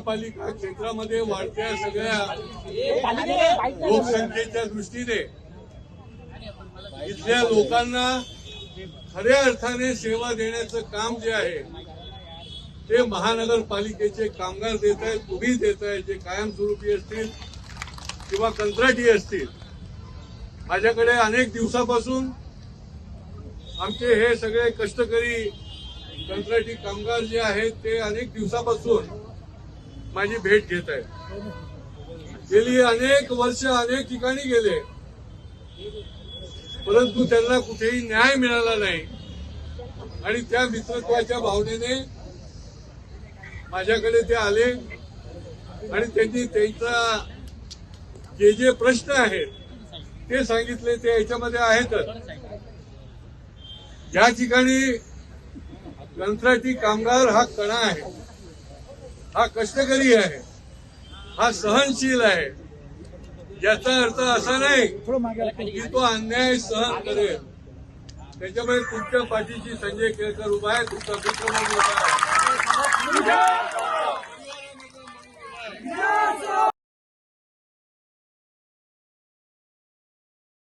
महापालिका क्षेत्रामध्ये वाढत्या सगळ्या लोकसंख्येच्या दृष्टीने इथल्या लोकांना खऱ्या अर्थाने सेवा देण्याचं काम जे आहे ते महानगरपालिकेचे कामगार देत आहेत, तुम्ही देत आहे, जे कायमस्वरूपी असतील किंवा कंत्राटी असतील. माझ्याकडे अनेक दिवसापासून आमचे हे सगळे कष्टकरी कंत्राटी कामगार जे आहेत ते अनेक दिवसापासून माझी भेट घेत आहेत. गेली अनेक वर्ष अनेक ठिकाणी गेले, परंतु त्यांना कुठेही न्याय मिळाला नाही. आणि त्या मित्रत्वाच्या भावनेने माझ्याकडे ते आले आणि त्यांनी त्यांचा जे प्रश्न आहेत ते सांगितले. ते याच्यामध्ये आहेतच. ज्या ठिकाणी कंत्राटी कामगार हा कणा आहे, हा कष्टकरी आहे, हा सहनशील आहे, याचा अर्थ असा नाही की तो अन्याय सहन करेल. त्याच्यामुळे तुमच्या पाठीशी संजय केळकर उभा आहे, तुमचा मित्र म्हणून उभा आहे.